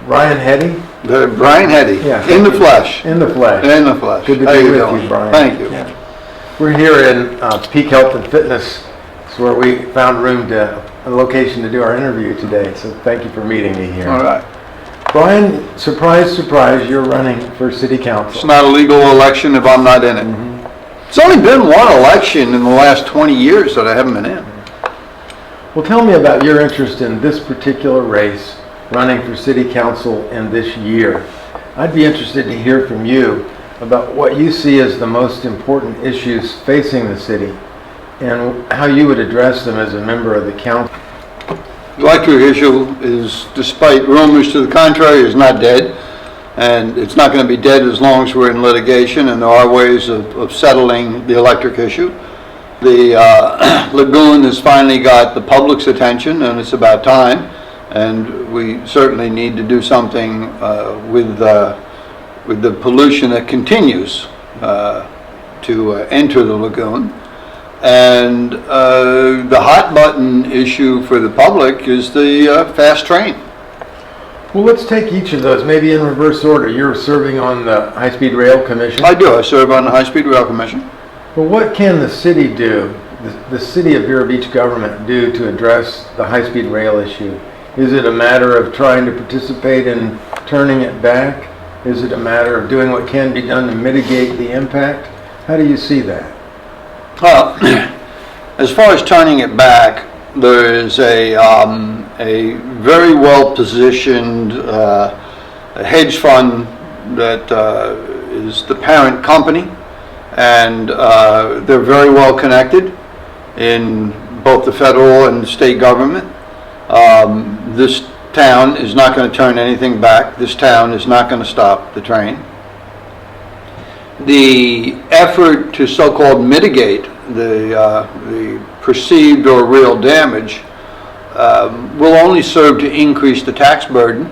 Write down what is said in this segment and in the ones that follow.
Brian Heady? Brian Heady, Yeah, in the you. flesh. In the flesh. In the flesh. Good to How be you with doing? you, Brian. Thank you. Yeah. We're here in Peak Health and Fitness. It's where we found a location to do our interview today, so thank you for meeting me here. All right. Brian, surprise, surprise, you're running for city council. It's not a legal election if I'm not in it. It's only been one election in the last 20 years that I haven't been in. Well, tell me about your interest in this particular race, running for city council in this year. I'd be interested to hear from you about what you see as the most important issues facing the city and how you would address them as a member of the council. The electric issue is, despite rumors to the contrary, is not dead. And it's not going to be dead as long as we're in litigation, and there are ways of settling the electric issue. The lagoon has finally got the public's attention, and it's about time. And we certainly need to do something with the pollution that continues to enter the lagoon. And the hot button issue for the public is the fast train. Well, let's take each of those, maybe in reverse order. You're serving on the High-Speed Rail Commission. I do. I serve on the High-Speed Rail Commission. Well, what can the city do, the city of Vero Beach government do to address the high-speed rail issue? Is it a matter of trying to participate in turning it back? Is it a matter of doing what can be done to mitigate the impact? How do you see that? Well, as far as turning it back, there is a very well-positioned hedge fund that is the parent company, and they're very well connected in both the federal and state government. This town is not going to turn anything back. This town is not going to stop the train. The effort to so-called mitigate the perceived or real damage will only serve to increase the tax burden,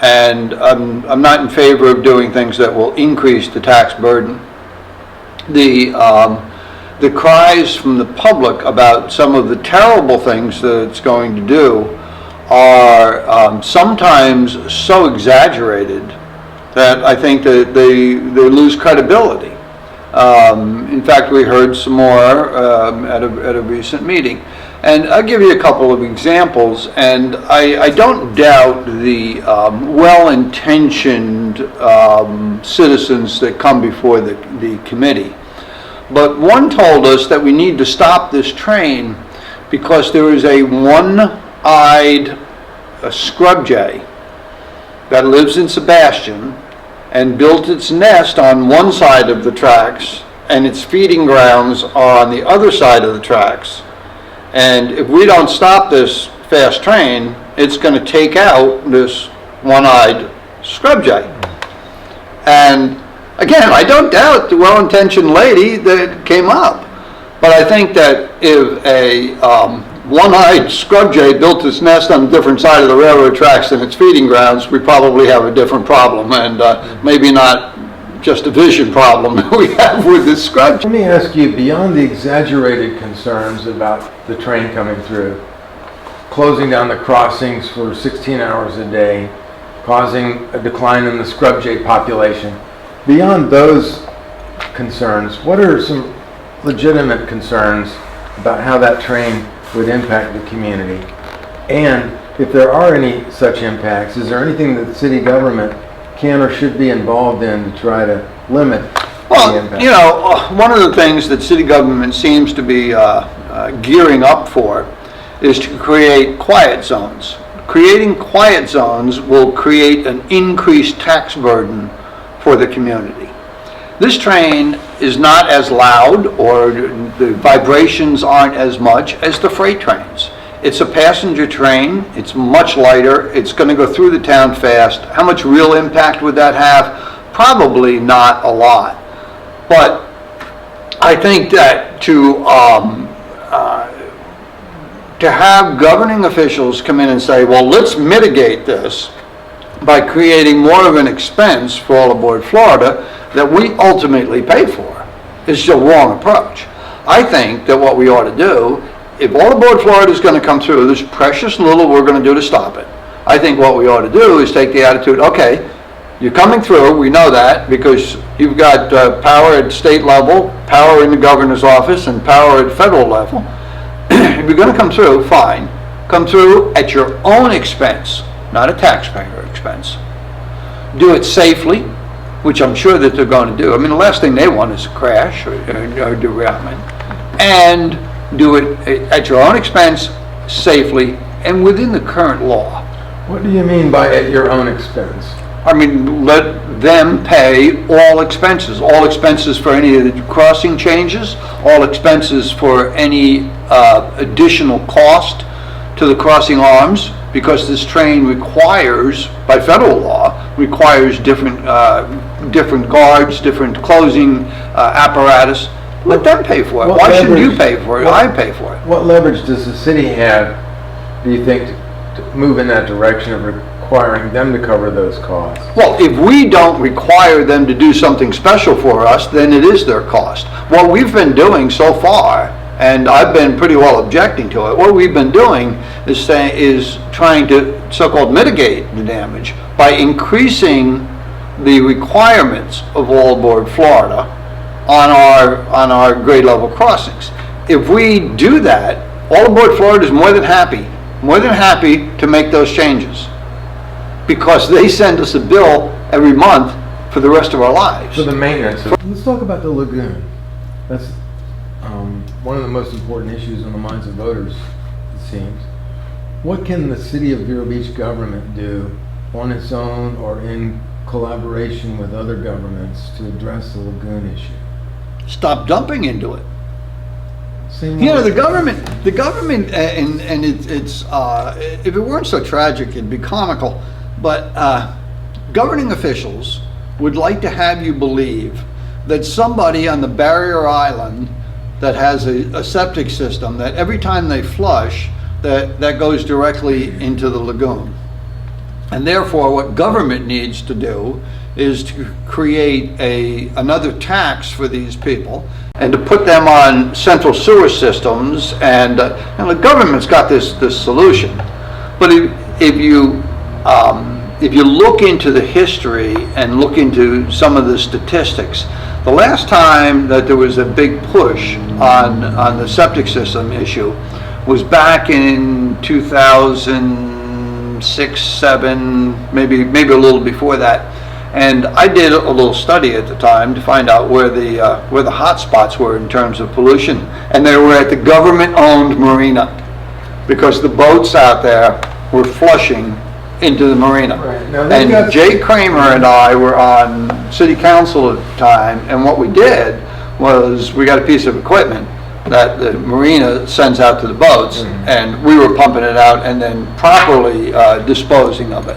and I'm not in favor of doing things that will increase the tax burden. The cries from the public about some of the terrible things that it's going to do are sometimes so exaggerated that I think that they lose credibility. In fact, we heard some more at a recent meeting. And I'll give you a couple of examples, and I don't doubt the well-intentioned citizens that come before the committee. But one told us that we need to stop this train because there is a one-eyed scrub jay that lives in Sebastian and built its nest on one side of the tracks and its feeding grounds are on the other side of the tracks. And if we don't stop this fast train, it's going to take out this one-eyed scrub jay. And again, I don't doubt the well-intentioned lady that came up, but I think that if a one-eyed scrub jay built its nest on a different side of the railroad tracks than its feeding grounds, we probably have a different problem, and maybe not just a vision problem that we have with this scrub jay. Let me ask you, beyond the exaggerated concerns about the train coming through, closing down the crossings for 16 hours a day, causing a decline in the scrub jay population, beyond those concerns, what are some legitimate concerns about how that train would impact the community? And if there are any such impacts, is there anything that the city government can or should be involved in to try to limit the impact? You know, one of the things that city government seems to be gearing up for is to create quiet zones. Creating quiet zones will create an increased tax burden for the community. This train is not as loud, or the vibrations aren't as much as the freight trains. It's a passenger train, it's much lighter, it's going to go through the town fast. How much real impact would that have? Probably not a lot. But I think that to have governing officials come in and say, well, let's mitigate this by creating more of an expense for all aboard Florida that we ultimately pay for, is the wrong approach. I think that what we ought to do, if all aboard Florida is going to come through, there's precious little we're going to do to stop it. I think what we ought to do is take the attitude, okay, you're coming through, we know that, because you've got power at state level, power in the governor's office, and power at federal level. If you're going to come through, fine. Come through at your own expense, not a taxpayer expense. Do it safely, which I'm sure that they're going to do. I mean, the last thing they want is a crash or derailment. And do it at your own expense, safely, and within the current law. What do you mean by at your own expense? I mean, let them pay all expenses for any of the crossing changes, all expenses for any additional cost to the crossing arms, because this train requires, by federal law, requires different guards, different closing apparatus. Let them pay for it. Why shouldn't you pay for it? I pay for it. What leverage does the city have, do you think, to move in that direction of requiring them to cover those costs? Well, if we don't require them to do something special for us, then it is their cost. What we've been doing so far, and I've been pretty well objecting to it, what we've been doing is trying to so-called mitigate the damage by increasing the requirements of All Aboard Florida on our grade level crossings. If we do that, All Aboard Florida is more than happy to make those changes, because they send us a bill every month for the rest of our lives. For the maintenance. Let's talk about the lagoon. That's one of the most important issues on the minds of voters, it seems. What can the city of Vero Beach government do on its own or in collaboration with other governments to address the lagoon issue? Stop dumping into it. Same You know, way. the government, and it's if it weren't so tragic, it'd be comical, but governing officials would like to have you believe that somebody on the barrier island that has a septic system, that every time they flush, that goes directly into the lagoon. And therefore, what government needs to do is to create another tax for these people and to put them on central sewer systems, and the government's got this solution. But if you look into the history and look into some of the statistics, the last time that there was a big push on the septic system issue was back in 2006, 7, maybe a little before that. And I did a little study at the time to find out where the hot spots were in terms of pollution, and they were at the government-owned marina, because the boats out there were flushing into the marina. Right. Now, And Jay Kramer and I were on city council at the time, and what we did was we got a piece of equipment that the marina sends out to the boats, and we were pumping it out and then properly disposing of it.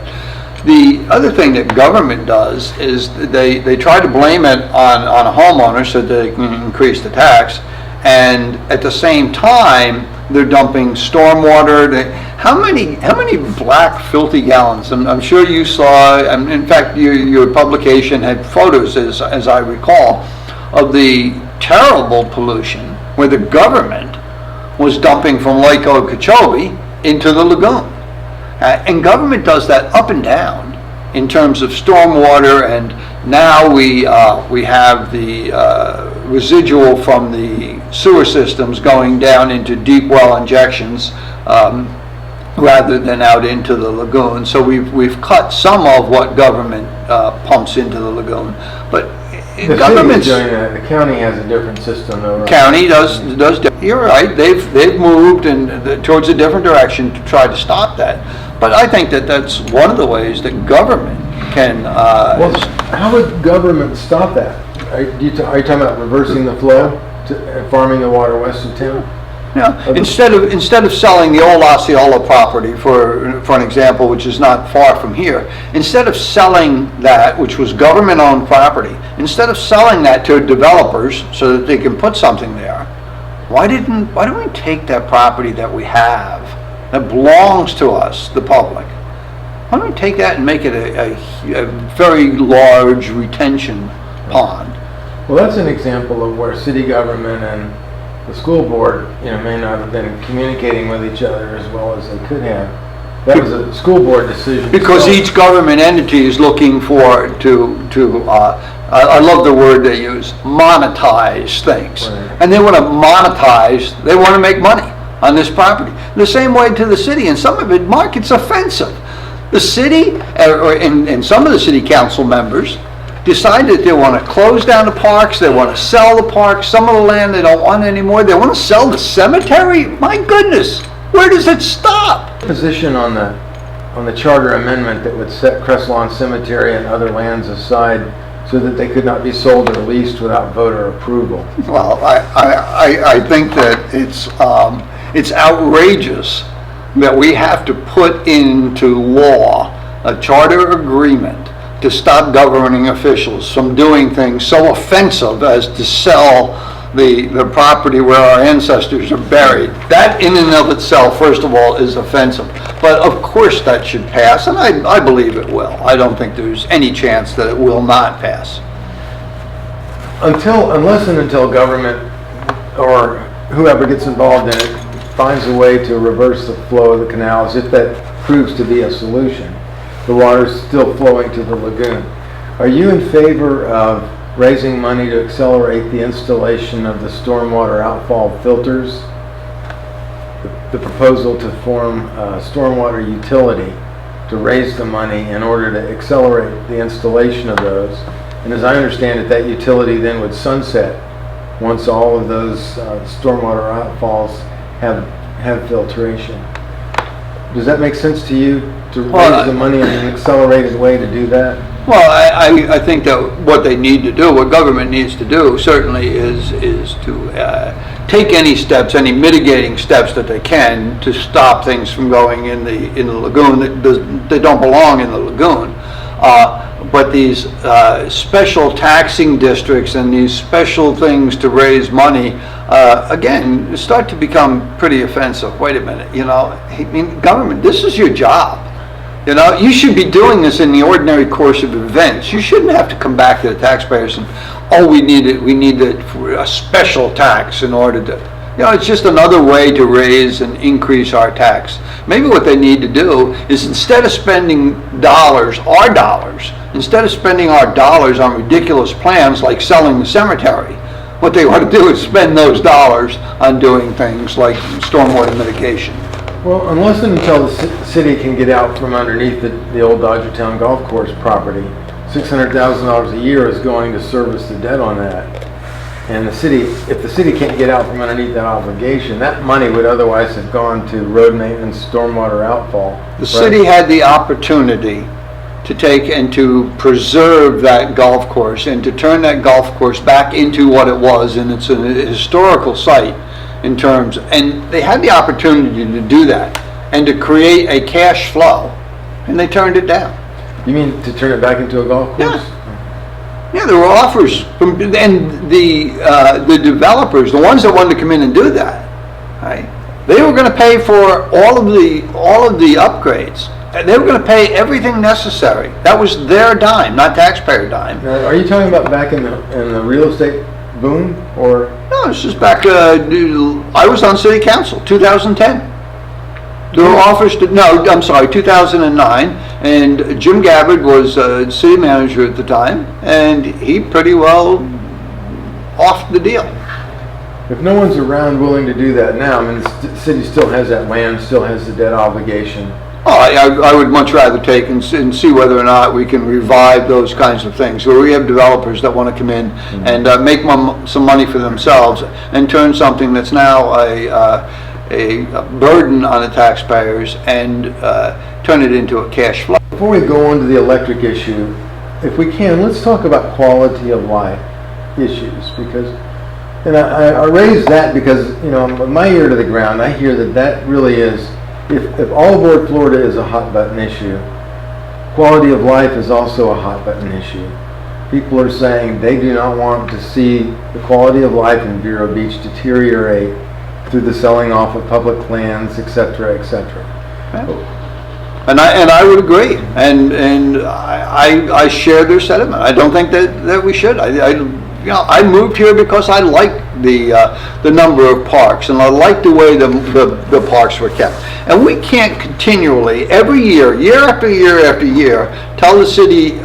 The other thing that government does is they try to blame it on a homeowner so they can increase the tax, and at the same time they're dumping stormwater. How many black filthy gallons? I'm sure you saw, and in fact your publication had photos, as I recall, of the terrible pollution where the government was dumping from Lake Okeechobee into the lagoon. And government does that up and down in terms of stormwater, and now we have the residual from the sewer systems going down into deep well injections rather than out into the lagoon. So we've cut some of what government pumps into the lagoon, but The government's city is doing that. The county has a different system, though, right? county does. You're right. They've moved towards a different direction to try to stop that. But I think that's one of the ways that government can. Well, how would government stop that? Are you talking about reversing the flow, farming the water west of town? Yeah. Instead of selling the old Osceola property, for an example, which is not far from here, instead of selling that, which was government-owned property, instead of selling that to developers so that they can put something there, why don't we take that property that we have, that belongs to us, the public? Why don't we take that and make it a very large retention pond? Well, that's an example of where city government and the school board, may not have been communicating with each other as well as they could have. That was a school board decision. Because So- each government entity is looking for, I love the word they use, monetize things. Right. And they want to monetize, they want to make money on this property. The same way to the city, and some of it, Mark, it's offensive. The city, and some of the city council members, decided they want to close down the parks, they want to sell the parks, some of the land they don't want anymore, they want to sell the cemetery? My goodness, where does it stop? Position on the charter amendment that would set Crestlawn Cemetery and other lands aside so that they could not be sold or leased without voter approval. Well, I think that it's outrageous that we have to put into law a charter agreement to stop governing officials from doing things so offensive as to sell the property where our ancestors are buried. That in and of itself, first of all, is offensive. But of course that should pass, and I believe it will. I don't think there's any chance that it will not pass. Unless and until government or whoever gets involved in it finds a way to reverse the flow of the canals, if that proves to be a solution, the water's still flowing to the lagoon. Are you in favor of raising money to accelerate the installation of the stormwater outfall filters? The proposal to form a stormwater utility to raise the money in order to accelerate the installation of those. And as I understand it, that utility then would sunset once all of those stormwater outfalls have filtration. Does that make sense to you, to raise the money in an accelerated way to do that? Well, I think that what they need to do, what government needs to do, certainly is to take any steps, any mitigating steps that they can to stop things from going in the lagoon that don't belong in the lagoon. But these special taxing districts and these special things to raise money, again, start to become pretty offensive. Wait a minute, I mean, government, this is your job. You should be doing this in the ordinary course of events. You shouldn't have to come back to the taxpayers and, we need a special tax in order to, it's just another way to raise and increase our tax. Maybe what they need to do is, instead of spending our dollars, instead of spending our dollars on ridiculous plans like selling the cemetery, what they want to do is spend those dollars on doing things like stormwater mitigation. Well, unless and until the city can get out from underneath the old Dodgertown Golf Course property, $600,000 a year is going to service the debt on that. And if the city can't get out from underneath that obligation, that money would otherwise have gone to road maintenance, stormwater outfall. The city had the opportunity to take and to preserve that golf course and to turn that golf course back into what it was, and it's a historical site in terms, and they had the opportunity to do that and to create a cash flow, and they turned it down. You mean to turn it back into a golf course? Yeah, there were offers from, and the developers, the ones that wanted to come in and do that, right? They were going to pay for all of the upgrades. And they were going to pay everything necessary. That was their dime, not taxpayer dime. Now, are you talking about back in the real estate boom, or? No, it's just back. I was on city council, 2010. There were offers to, 2009, and Jim Gabbard was city manager at the time, and he pretty well offed the deal. If no one's around willing to do that now, I mean, the city still has that land, still has the debt obligation. Oh, I would much rather take and see whether or not we can revive those kinds of things, where we have developers that want to come in and make some money for themselves and turn something that's now a burden on the taxpayers and turn it into a cash flow. Before we go on to the electric issue, if we can, let's talk about quality of life issues, because, and I raise that because, my ear to the ground, I hear that really is, if all aboard Florida is a hot button issue, quality of life is also a hot button issue. People are saying they do not want to see the quality of life in Vero Beach deteriorate through the selling off of public lands, etc., etc. And I would agree, and I share their sentiment. I don't think that we should. I moved here because I like the number of parks, and I like the way the parks were kept. And we can't continually, every year, year after year after year, tell the city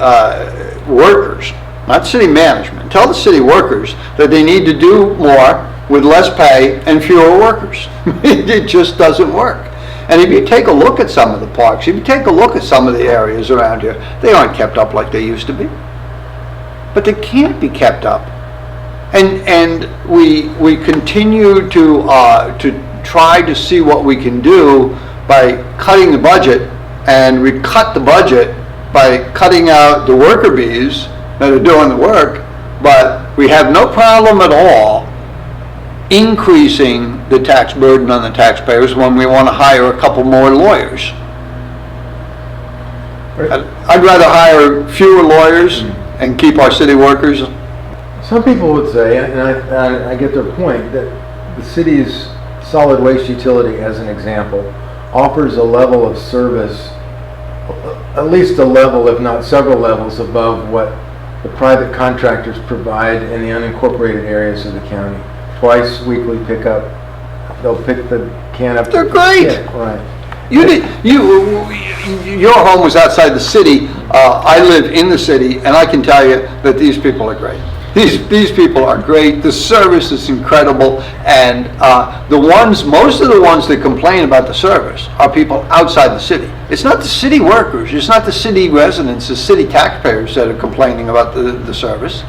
workers, not city management, tell the city workers that they need to do more with less pay and fewer workers. It just doesn't work. And if you take a look at some of the parks, if you take a look at some of the areas around here, they aren't kept up like they used to be. But they can't be kept up. And we continue to try to see what we can do by cutting the budget, and we cut the budget by cutting out the worker bees that are doing the work, but we have no problem at all increasing the tax burden on the taxpayers when we want to hire a couple more lawyers. I'd rather hire fewer lawyers and keep our city workers. Some people would say, and I get their point, that the city's solid waste utility, as an example, offers a level of service, at least a level, if not several levels, above what the private contractors provide in the unincorporated areas of the county. Twice weekly pickup, they'll pick the can up. They're great. Yeah, right. Your home was outside the city. I live in the city, and I can tell you that these people are great. These people are great. The service is incredible, and most of the ones that complain about the service are people outside the city. It's not the city workers. It's not the city residents, the city taxpayers that are complaining about the service.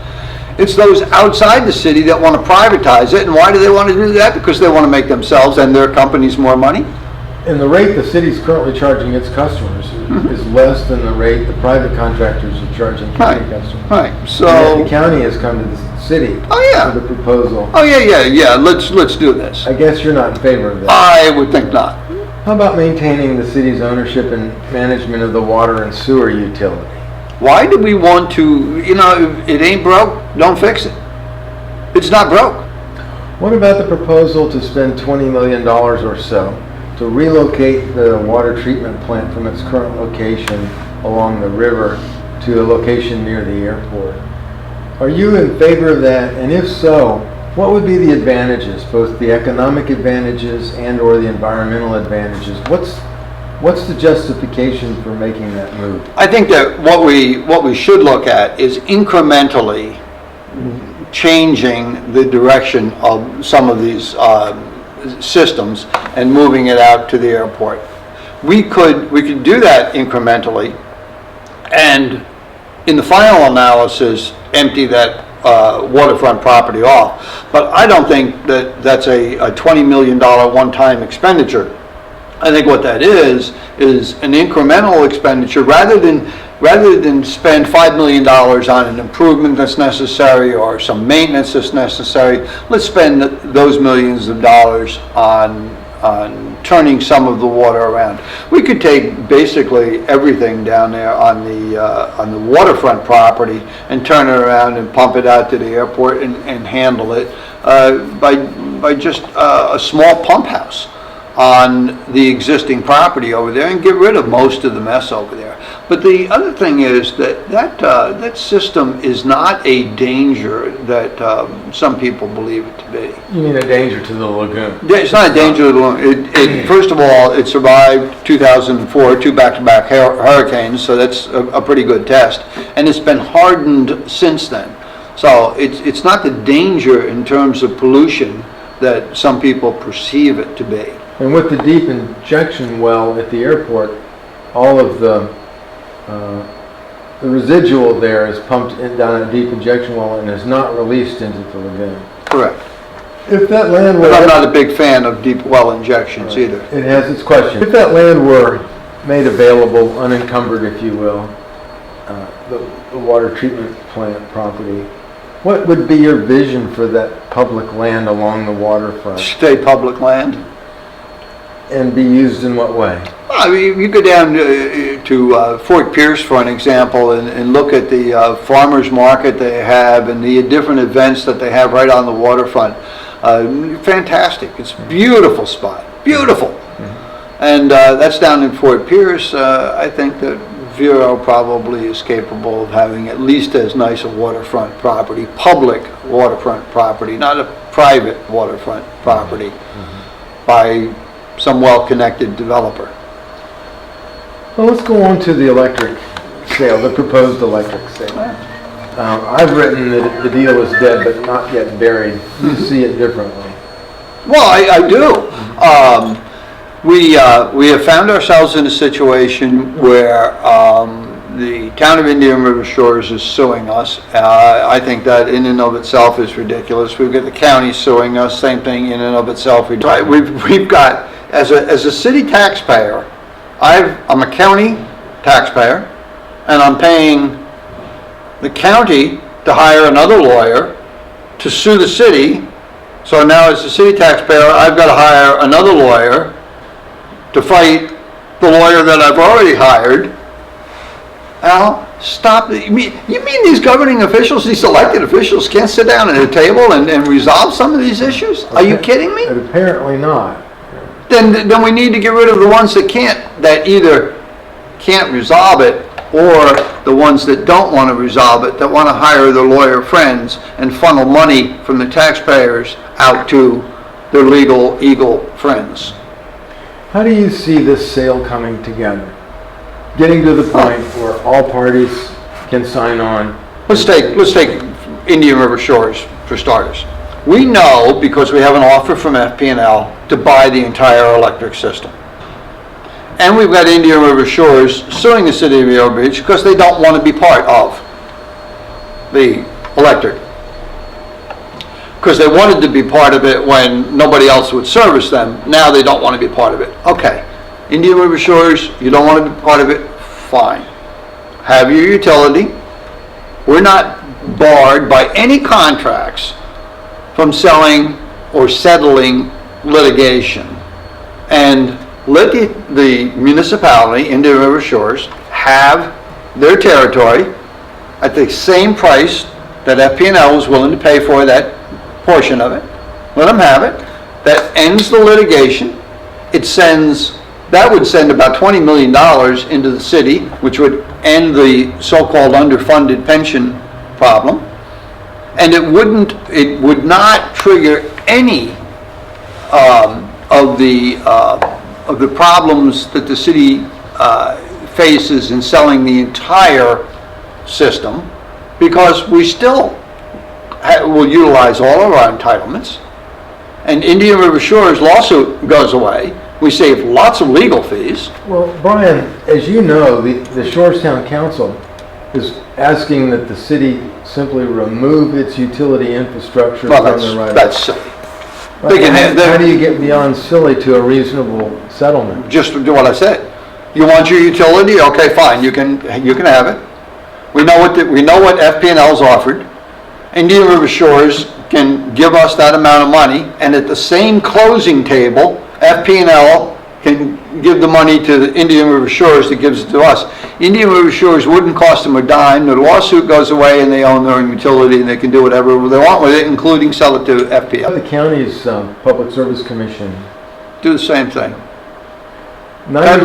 It's those outside the city that want to privatize it. And why do they want to do that? Because they want to make themselves and their companies more money. And the rate the city's currently charging its customers is less than the rate the private contractors are charging county customers. Right. So and the county has come to the city with a proposal. Oh yeah. Let's do this. I guess you're not in favor of that. I would think not. How about maintaining the city's ownership and management of the water and sewer utility? Why do we want to, if it ain't broke, don't fix it. It's not broke. What about the proposal to spend $20 million or so to relocate the water treatment plant from its current location along the river to a location near the airport? Are you in favor of that? And if so, what would be the advantages, both the economic advantages and or the environmental advantages? What's the justification for making that move? I think that what we should look at is incrementally changing the direction of some of these systems and moving it out to the airport. We could do that incrementally, and in the final analysis, empty that waterfront property off. But I don't think that that's a $20 million one-time expenditure. I think what that is an incremental expenditure rather than spend $5 million on an improvement that's necessary or some maintenance that's necessary. Let's spend those millions of dollars on turning some of the water around. We could take basically everything down there on the waterfront property and turn it around and pump it out to the airport and handle it by just a small pump house on the existing property over there and get rid of most of the mess over there. But the other thing is that system is not a danger that some people believe it to be. You mean a danger to the lagoon? It's not a danger to the lagoon. First of all, it survived 2004, two back-to-back hurricanes, so that's a pretty good test. And it's been hardened since then. So it's not the danger in terms of pollution that some people perceive it to be. And with the deep injection well at the airport, all of the residual there is pumped down a deep injection well and is not released into the lagoon. Correct. If that land were... But I'm not a big fan of deep well injections either. It has its question. If that land were made available, unencumbered if you will, the water treatment plant property, what would be your vision for that public land along the waterfront? Stay public land. And be used in what way? I mean, you go down to Fort Pierce, for an example, and look at the farmers market they have and the different events that they have right on the waterfront. Fantastic. It's a beautiful spot. Beautiful. Mm-hmm. And that's down in Fort Pierce. I think that Vero probably is capable of having at least as nice a waterfront property, public waterfront property, not a private waterfront property, by some well-connected developer. Well, let's go on to the electric sale, the proposed electric sale. I've written that the deal is dead but not yet buried. You see it differently. Well, I do. We have found ourselves in a situation where the town of Indian River Shores is suing us. I think that in and of itself is ridiculous. We've got the county suing us, same thing in and of itself. We've got, as a city taxpayer, I'm a county taxpayer, and I'm paying the county to hire another lawyer to sue the city. So now as a city taxpayer, I've got to hire another lawyer to fight the lawyer that I've already hired. Al, stop. You mean these governing officials, these elected officials can't sit down at a table and resolve some of these issues? Are you kidding me? Apparently not. Then we need to get rid of the ones that either can't resolve it, or the ones that don't want to resolve it, that want to hire their lawyer friends and funnel money from the taxpayers out to their legal eagle friends. How do you see this sale coming together? Getting to the point where all parties can sign on? Let's take Indian River Shores for starters. We know, because we have an offer from FP&L to buy the entire electric system. And we've got Indian River Shores suing the city of Vero Beach because they don't want to be part of the electric. Because they wanted to be part of it when nobody else would service them. Now they don't want to be part of it. Okay, Indian River Shores, you don't want to be part of it? Fine. Have your utility. We're not barred by any contracts from selling or settling litigation. And let the municipality, Indian River Shores, have their territory at the same price that FP&L was willing to pay for that portion of it. Let them have it. That ends the litigation. That would send about $20 million into the city, which would end the so-called underfunded pension problem. And it would not trigger any of the problems that the city faces in selling the entire system, because we still will utilize all of our entitlements. And Indian River Shores lawsuit goes away. We save lots of legal fees. Well, Brian, as you know, the Shorestown Council is asking that the city simply remove its utility infrastructure from the right. That's silly. How do you get beyond silly to a reasonable settlement? Just do what I said. You want your utility? Okay, fine. You can have it. We know what FP&L's offered. Indian River Shores can give us that amount of money, and at the same closing table, FP&L can give the money to the Indian River Shores that gives it to us. Indian River Shores wouldn't cost them a dime. The lawsuit goes away, and they own their own utility, and they can do whatever they want with it, including sell it to FPL. The county's Public Service Commission do the same thing. That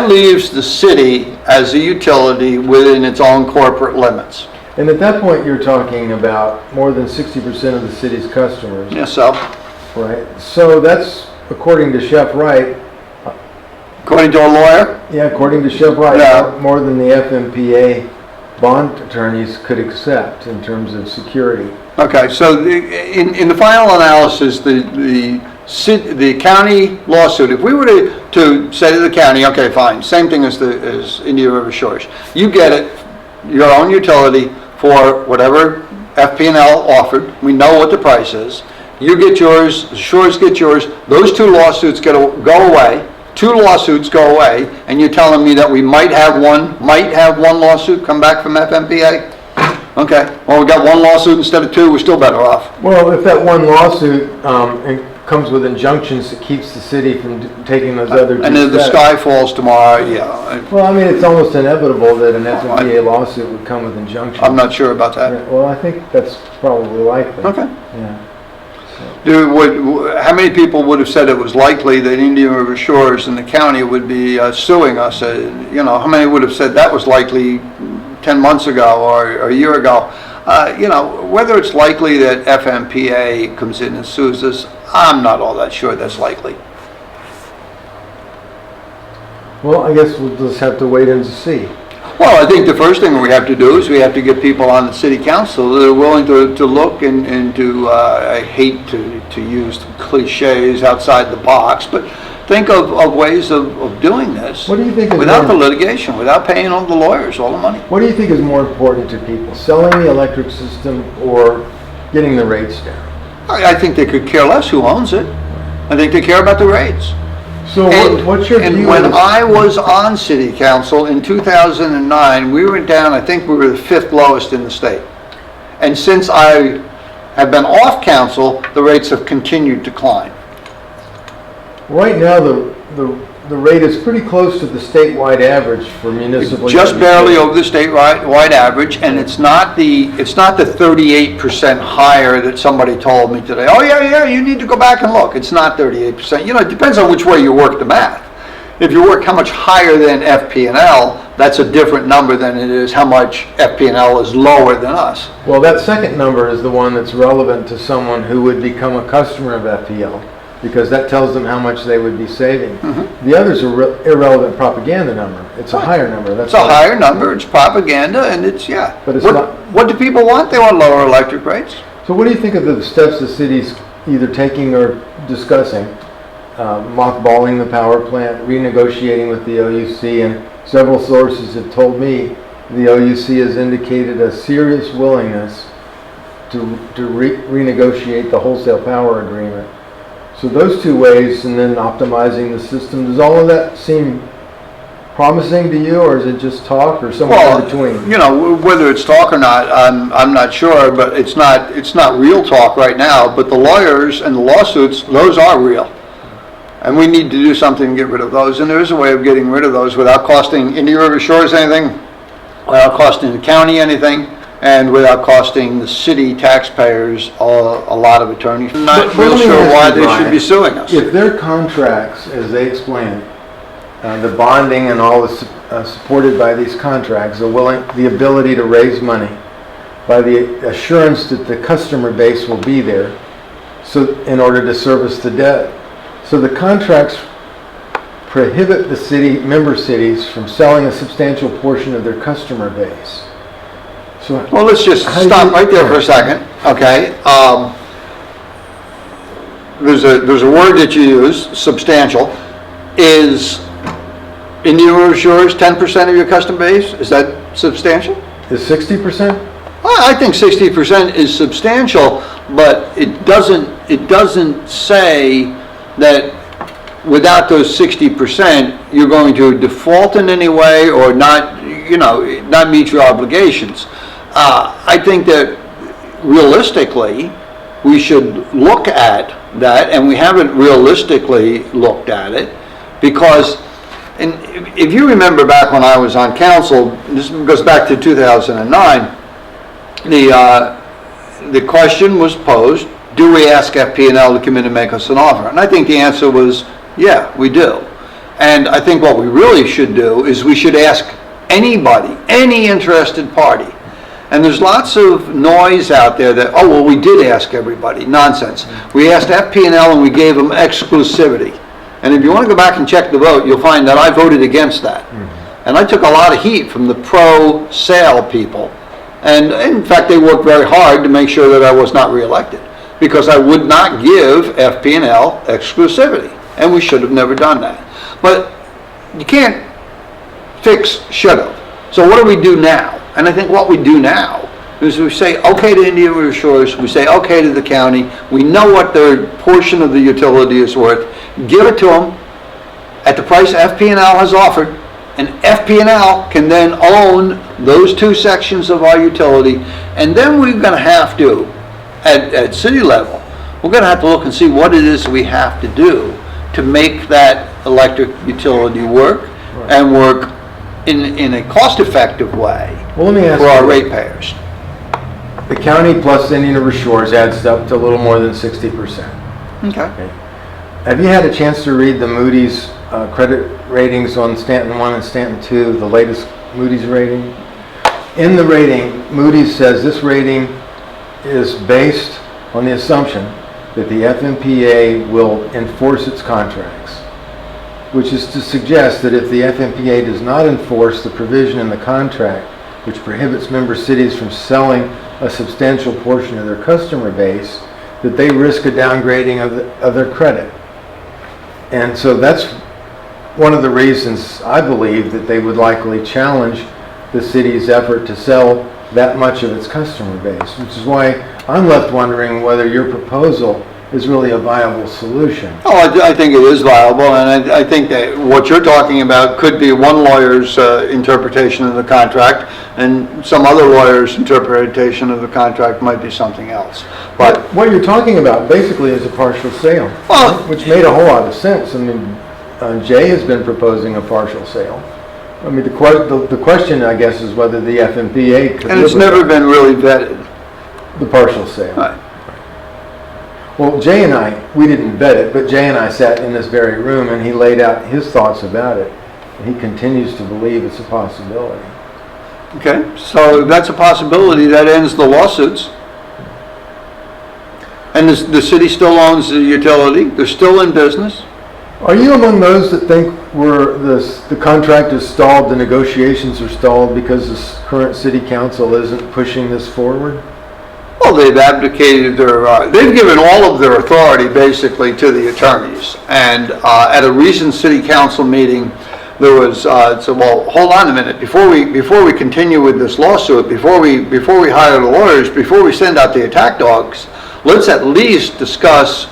leaves the city as a utility within its own corporate limits. And at that point, you're talking about more than 60% of the city's customers. Yes, so. Right. So that's, according to Chef Wright. According to a lawyer? Yeah, according to Chef Wright, yeah. More than the FMPA bond attorneys could accept in terms of security. Okay, so in the final analysis, the county lawsuit, if we were to say to the county, okay, fine, same thing as Indian River Shores, you get it, your own utility for whatever FP&L offered, we know what the price is, you get yours, the Shores get yours, those two lawsuits go away, and you're telling me that we might have one lawsuit come back from FMPA? Okay, well, we got one lawsuit instead of two, we're still better off. Well, if that one lawsuit comes with injunctions that keeps the city from taking those other two and if the sky falls tomorrow, yeah. Well, I mean, it's almost inevitable that an FMPA lawsuit would come with injunctions. I'm not sure about that. Yeah, well, I think that's probably likely. Okay. Yeah. How many people would have said it was likely that Indian River Shores and the county would be suing us? How many would have said that was likely 10 months ago or a year ago? Whether it's likely that FMPA comes in and sues us, I'm not all that sure that's likely. Well, I guess we'll just have to wait and see. Well, I think the first thing we have to do is we have to get people on the city council that are willing to look and to, I hate to use cliches outside the box, but think of ways of doing this. What do you think is without the litigation, without paying all the lawyers all the money? What do you think is more important to people, selling the electric system or getting the rates down? I think they could care less who owns it. I think they care about the rates. So what's your view? And when I was on city council in 2009, we went down, I think we were the 5th lowest in the state. And since I have been off council, the rates have continued to climb. Right now, the rate is pretty close to the statewide average for municipal. Just barely over the statewide average, and it's not the 38% higher that somebody told me today. Oh yeah, you need to go back and look. It's not 38%. It depends on which way you work the math. If you work how much higher than FP&L, that's a different number than it is how much FP&L is lower than us. Well, that second number is the one that's relevant to someone who would become a customer of FPL, because that tells them how much they would be saving. Mm-hmm. The others are irrelevant propaganda number. It's a higher number. It's a higher number. It's propaganda, and it's, yeah. But it's what do people want? They want lower electric rates. So what do you think of the steps the city's either taking or discussing? Mothballing the power plant, renegotiating with the OUC, and several sources have told me the OUC has indicated a serious willingness to renegotiate the wholesale power agreement. So those two ways, and then optimizing the system, does all of that seem promising to you, or is it just talk, or somewhere in between? Whether it's talk or not, I'm not sure, but it's not real talk right now. But the lawyers and the lawsuits, those are real, and we need to do something to get rid of those. And there is a way of getting rid of those without costing Indian River Shores anything, without costing the county anything, and without costing the city taxpayers a lot of attorney fees. I'm not real sure why they should be suing us. If their contracts, as they explain it, the bonding and all is supported by these contracts, the ability to raise money, by the assurance that the customer base will be there, so in order to service the debt. So the contracts prohibit the member cities from selling a substantial portion of their customer base. Well, let's just stop right there for a second, okay? There's a word that you use, substantial. Is Indian River Shores 10% of your customer base? Is that substantial? Is 60%? I think 60% is substantial, but it doesn't say that without those 60%, you're going to default in any way or not meet your obligations. I think that realistically, we should look at that, and we haven't realistically looked at it, because, and if you remember back when I was on council, this goes back to 2009, the question was posed, do we ask FP&L to come in and make us an offer? And I think the answer was, yeah, we do. And I think what we really should do is we should ask anybody, any interested party. And there's lots of noise out there that, oh, well, we did ask everybody. Nonsense. We asked FP&L and we gave them exclusivity. And if you want to go back and check the vote, you'll find that I voted against that. Mm-hmm. And I took a lot of heat from the pro-sale people. And in fact, they worked very hard to make sure that I was not reelected, because I would not give FP&L exclusivity. And we should have never done that. But you can't fix should have. So what do we do now? And I think what we do now is we say okay to Indian River Shores, we say okay to the county, we know what their portion of the utility is worth, give it to them at the price FP&L has offered, and FP&L can then own those two sections of our utility. And then we're going to have to, at city level, we're going to have to look and see what it is we have to do to make that electric utility work, right, and work in a cost-effective way, well, let me ask for our ratepayers. The county plus Indian River Shores adds up to a little more than 60%. Okay. Have you had a chance to read the Moody's credit ratings on Stanton 1 and Stanton 2, the latest Moody's rating? In the rating, Moody's says this rating is based on the assumption that the FMPA will enforce its contracts, which is to suggest that if the FMPA does not enforce the provision in the contract which prohibits member cities from selling a substantial portion of their customer base, that they risk a downgrading of their credit. And so that's one of the reasons I believe that they would likely challenge the city's effort to sell that much of its customer base, which is why I'm left wondering whether your proposal is really a viable solution. Oh, I think it is viable, and I think that what you're talking about could be one lawyer's interpretation of the contract, and some other lawyer's interpretation of the contract might be something else. But what you're talking about basically is a partial sale, Well, which made a whole lot of sense. I mean, Jay has been proposing a partial sale. I mean, the question, I guess, is whether the FMPA could and it's live with never been really vetted. the partial sale. Right. Well, Jay and I, we didn't vet it, but Jay and I sat in this very room and he laid out his thoughts about it. And he continues to believe it's a possibility. Okay, so if that's a possibility, that ends the lawsuits. And the city still owns the utility, they're still in business. Are you among those that think the contract is stalled, the negotiations are stalled because this current city council isn't pushing this forward? Well, they've abdicated they've given all of their authority basically to the attorneys. And at a recent city council meeting, there was, so, well, hold on a minute, before we continue with this lawsuit, before we hire the lawyers, before we send out the attack dogs, let's at least discuss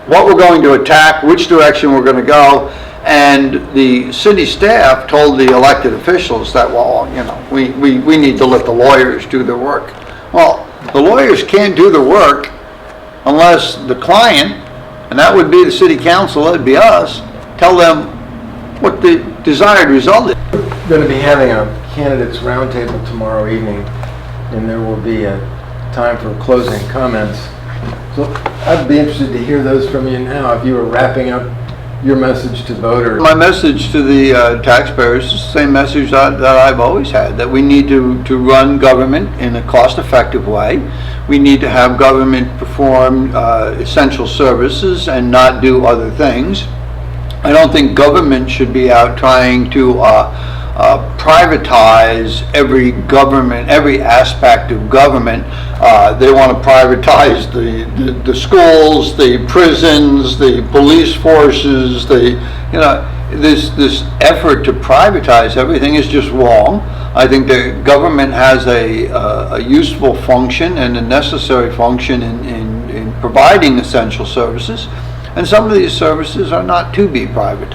what we're going to attack, which direction we're going to go. And the city staff told the elected officials that, well, you know, we need to let the lawyers do their work. Well, the lawyers can't do the work unless the client, and that would be the city council, that'd be us, tell them what the desired result is. We're going to be having a candidates roundtable tomorrow evening, and there will be a time for closing comments. So I'd be interested to hear those from you now if you were wrapping up your message to voters. My message to the taxpayers is the same message that I've always had, that we need to run government in a cost-effective way. We need to have government perform essential services and not do other things. I don't think government should be out trying to privatize every aspect of government. They want to privatize the schools, the prisons, the police forces, this effort to privatize everything is just wrong. I think the government has a useful function and a necessary function in providing essential services. And some of these services are not to be privatized.